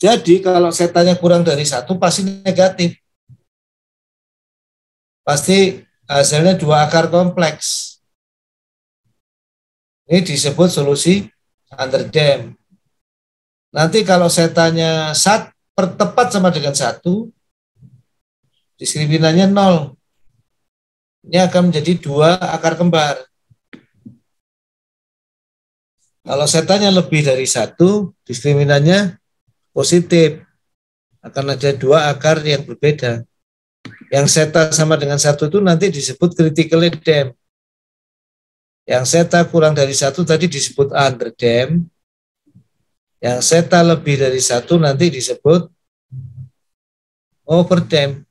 Jadi kalau setannya kurang dari 1 pasti negatif. Pasti hasilnya 2 akar kompleks. Ini disebut solusi underdam. Nanti kalau setannya tepat sama dengan 1, diskriminannya 0. Ini akan menjadi 2 akar kembar. Kalau setannya lebih dari 1, diskriminannya positif. Akan ada 2 akar yang berbeda. Yang seta sama dengan 1 itu nanti disebut critically damp. Yang seta kurang dari 1 tadi disebut underdam. Yang seta lebih dari 1 nanti disebut overdam.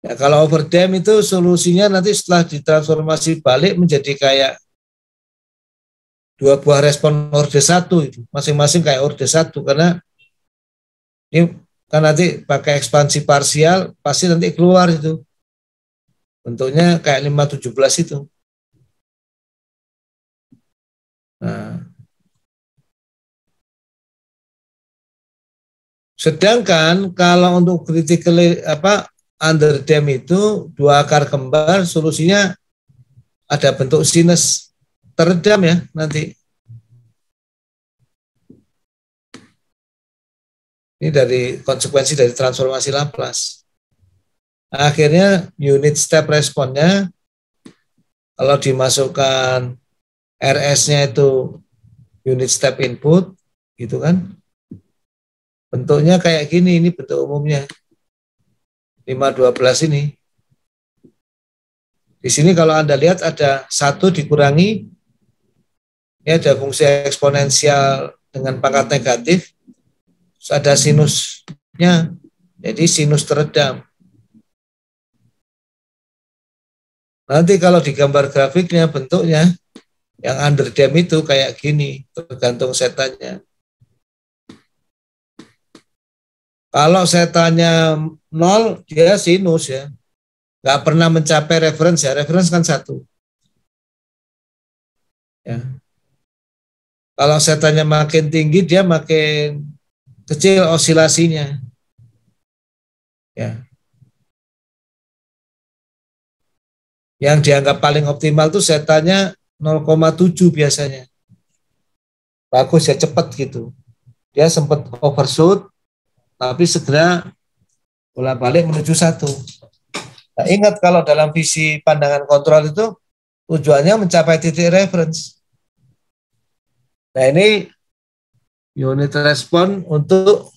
Ya, kalau overdam itu solusinya nanti setelah ditransformasi balik menjadi kayak 2 buah respon orde 1 itu. Masing-masing kayak orde 1 karena ini kan nanti pakai ekspansi parsial pasti nanti keluar itu. Bentuknya kayak 517 itu. Nah, sedangkan kalau untuk critically underdam itu 2 akar kembar solusinya ada bentuk sinus teredam ya nanti. Ini dari konsekuensi dari transformasi Laplace. Akhirnya unit step responnya kalau dimasukkan RS-nya itu unit step input gitu kan. Bentuknya kayak gini, ini bentuk umumnya. 512 ini. Di sini kalau Anda lihat ada 1 dikurangi, ini ada fungsi eksponensial dengan pangkat negatif, terus ada sinusnya, jadi sinus teredam. Nanti kalau digambar grafiknya bentuknya, yang underdam itu kayak gini, tergantung setannya. Kalau setannya 0, dia sinus ya. Nggak pernah mencapai reference ya. Reference kan 1. Ya. Kalau setannya makin tinggi, dia makin kecil osilasinya. Ya. Yang dianggap paling optimal tuh setannya 0,7 biasanya. Bagus ya, cepat gitu. Dia sempat overshoot, tapi segera bolak-balik menuju 1. Nah, ingat kalau dalam visi pandangan kontrol itu tujuannya mencapai titik reference. Nah, ini unit respon untuk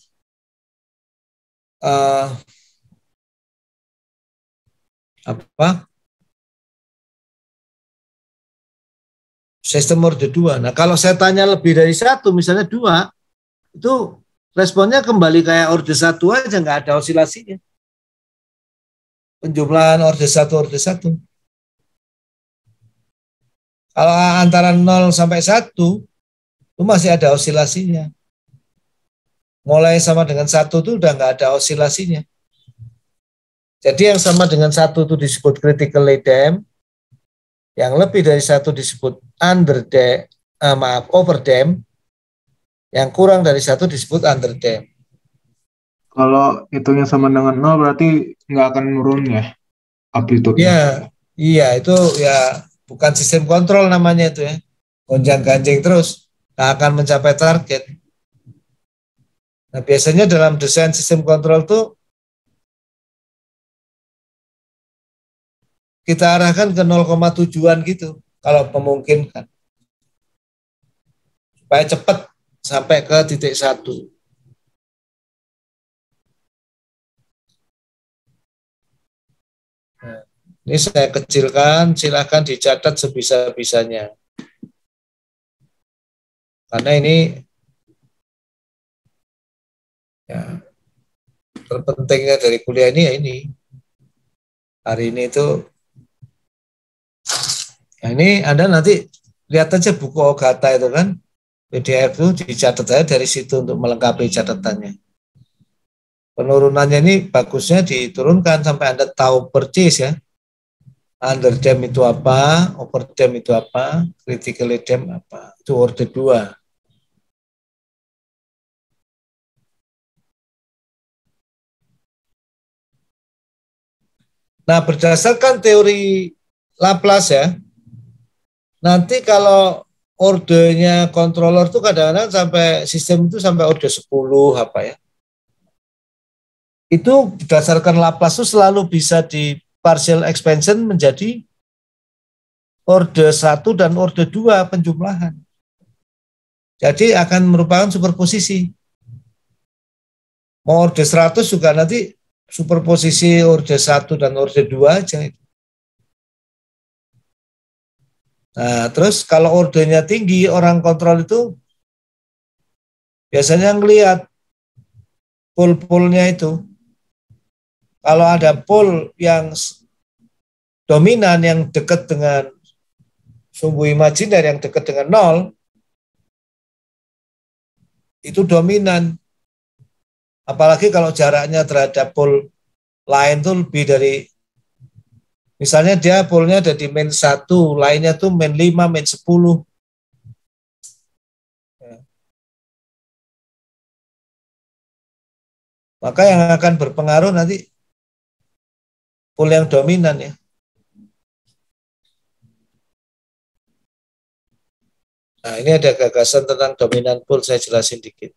sistem orde 2. Nah, kalau saya tanya lebih dari 1, misalnya 2, itu responnya kembali kayak orde 1 aja, nggak ada osilasinya. Penjumlahan orde 1, orde 1. Kalau antara 0 sampai 1, itu masih ada osilasinya. Mulai sama dengan 1 itu udah nggak ada osilasinya. Jadi yang sama dengan 1 itu disebut critically damp, yang lebih dari 1 disebut overdam, yang kurang dari 1 disebut underdam. Kalau hitungnya sama dengan 0 berarti nggak akan menurun ya amplitude-nya? Iya, itu ya bukan sistem kontrol namanya itu ya. Gonjang-ganjing terus, nggak akan mencapai target. Nah, biasanya dalam desain sistem kontrol tuh kita arahkan ke 0,7-an gitu, kalau memungkinkan. Supaya cepat sampai ke titik 1. Nah, ini saya kecilkan, silakan dicatat sebisa-bisanya. Karena ini ya, terpentingnya dari kuliah ini ya ini. Hari ini itu, nah ini Anda nanti lihat aja buku Ogata itu kan, PDF itu dicatat aja dari situ untuk melengkapi catatannya. Penurunannya ini bagusnya diturunkan sampai Anda tahu persis ya. Underdam itu apa, overdam itu apa, critically damp apa. Itu orde 2. Nah, berdasarkan teori Laplace ya, nanti kalau ordenya controller itu kadang-kadang sampai sistem itu sampai order 10 apa ya. Itu berdasarkan Laplace itu selalu bisa di partial expansion menjadi order 1 dan order 2 penjumlahan. Jadi akan merupakan superposisi. Mau order 100 juga nanti superposisi order 1 dan order 2 aja. Nah, terus kalau ordernya tinggi, orang kontrol itu biasanya ngelihat pol-polnya itu. Kalau ada pol yang dominan, yang dekat dengan sumbu imajiner, yang dekat dengan 0, itu dominan. Apalagi kalau jaraknya terhadap pol lain tuh lebih dari, misalnya dia polnya ada di min 1, lainnya tuh min 5, min 10. Maka yang akan berpengaruh nanti pol yang dominan ya. Nah, ini ada gagasan tentang dominan pol, saya jelasin dikit.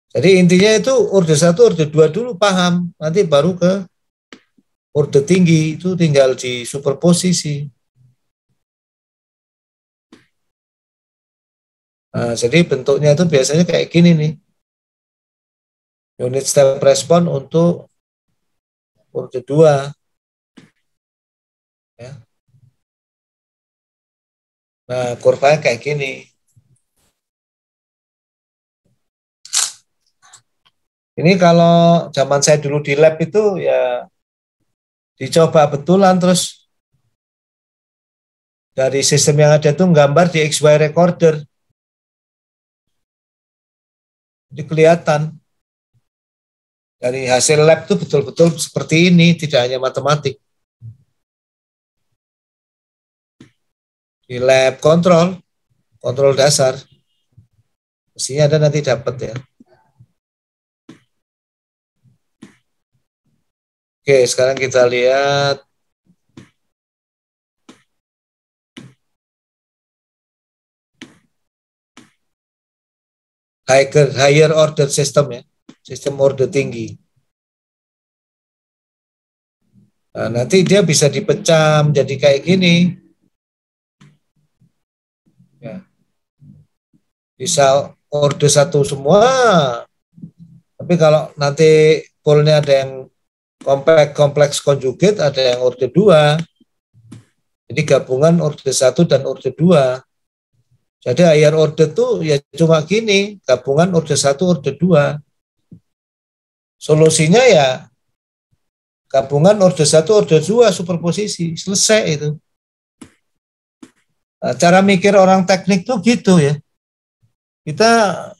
Jadi intinya itu order 1, order 2 dulu paham, nanti baru ke order tinggi, itu tinggal di superposisi. Nah, jadi bentuknya itu biasanya kayak gini nih. Unit step respon untuk order 2. Ya. Nah, kurvanya kayak gini. Ini kalau zaman saya dulu di lab itu ya dicoba betulan, terus dari sistem yang ada itu gambar di XY recorder. Jadi kelihatan dari hasil lab itu betul-betul seperti ini, tidak hanya matematik. Di lab kontrol dasar, mestinya ada nanti dapat ya. Oke, sekarang kita lihat higher order system ya, sistem order tinggi. Nah, nanti dia bisa dipecah menjadi kayak gini. Ya. Bisa order 1 semua, tapi kalau nanti polnya ada yang kompleks conjugate, ada yang order 2. Jadi gabungan order 1 dan order 2. Jadi higher order tuh ya cuma gini, gabungan order 1, order 2. Solusinya ya gabungan order 1, order 2, superposisi. Selesai itu. Nah, cara mikir orang teknik tuh gitu ya. Kita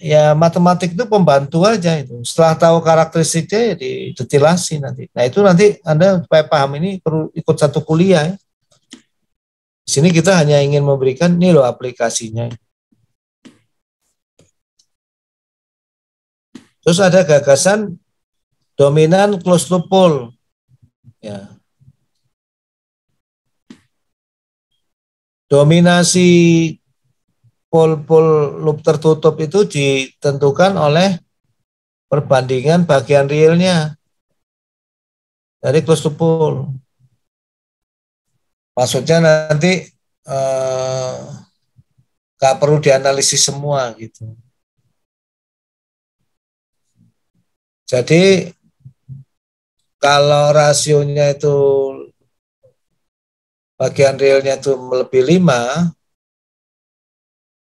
ya matematik itu pembantu aja itu. Setelah tahu karakteristiknya ya didetilasi nanti. Nah itu nanti Anda supaya paham ini perlu ikut satu kuliah ya. Di sini kita hanya ingin memberikan ini loh aplikasinya. Terus ada gagasan dominan closed loop pole. Ya. Dominasi pol-pol loop tertutup itu ditentukan oleh perbandingan bagian realnya dari closed loop pole. Maksudnya nanti nggak perlu dianalisis semua gitu. Jadi kalau rasionya itu bagian realnya itu melebihi 5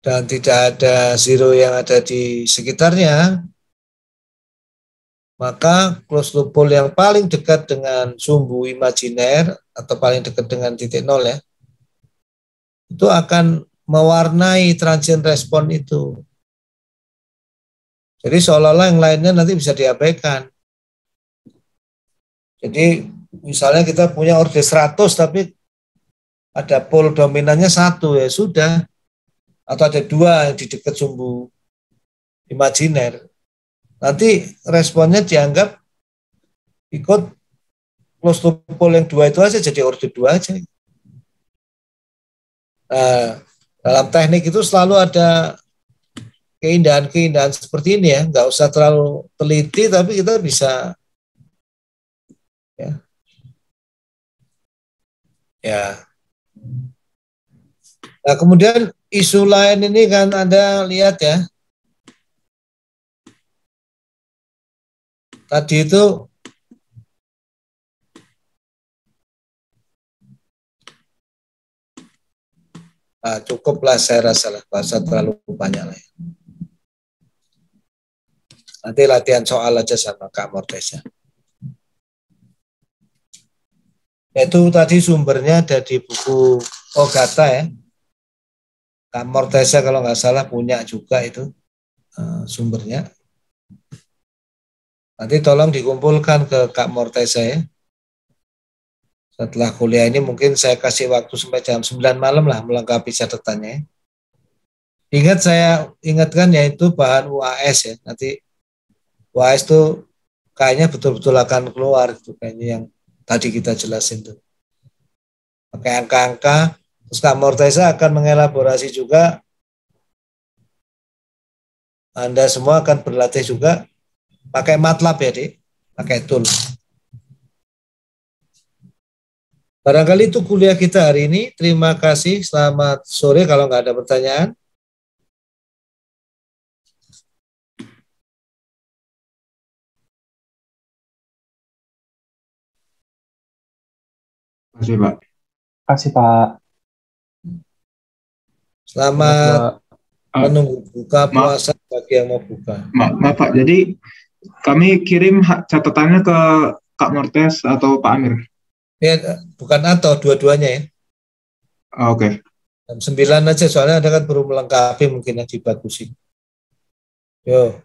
dan tidak ada zero yang ada di sekitarnya, maka closed loop pole yang paling dekat dengan sumbu imajiner atau paling dekat dengan titik 0 ya, itu akan mewarnai transient respon itu. Jadi seolah-olah yang lainnya nanti bisa diabaikan. Jadi misalnya kita punya order 100 tapi ada pole dominannya 1 ya sudah, atau ada 2 yang di dekat sumbu imajiner, nanti responnya dianggap ikut close loopole yang 2 itu aja jadi orde 2 aja. Nah, dalam teknik itu selalu ada keindahan-keindahan seperti ini ya, nggak usah terlalu teliti tapi kita bisa ya. Ya. Nah, kemudian isu lain ini kan Anda lihat ya. Tadi itu cukuplah saya rasa lah, bahasa terlalu banyak lah. Ya. Nanti latihan soal aja sama Kak Mortesa. Itu tadi sumbernya ada di buku Ogata ya. Kak Mortesa kalau nggak salah punya juga itu sumbernya. Nanti tolong dikumpulkan ke Kak Mortesa ya. Setelah kuliah ini mungkin saya kasih waktu sampai jam 9 malam lah melengkapi catatannya. Ingat saya ingatkan ya itu bahan UAS ya. Nanti UAS itu kayaknya betul-betul akan keluar itu kayaknya yang tadi kita jelasin tuh. Pakai angka-angka, terus Kak Mortesa akan mengelaborasi juga. Anda semua akan berlatih juga pakai MATLAB ya, Dik. Pakai tool. Barangkali itu kuliah kita hari ini. Terima kasih. Selamat sore kalau nggak ada pertanyaan. Terima kasih, Pak. Terima kasih, Pak. Selamat menunggu buka puasa bagi yang mau buka. Maaf, Pak. Jadi kami kirim catatannya ke Kak Mortes atau Pak Amir? Ya, bukan atau dua-duanya ya. Oke. Jam 9 aja soalnya Anda kan perlu melengkapi mungkin yang dibagusin. Yo.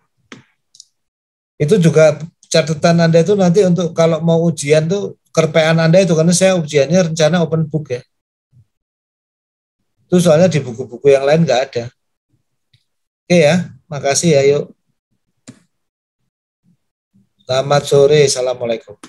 Itu juga catatan Anda itu nanti untuk kalau mau ujian tuh kerpean Anda itu karena saya ujiannya rencana open book ya. Itu soalnya di buku-buku yang lain nggak ada. Oke ya, makasih ya yuk. Selamat sore, assalamualaikum.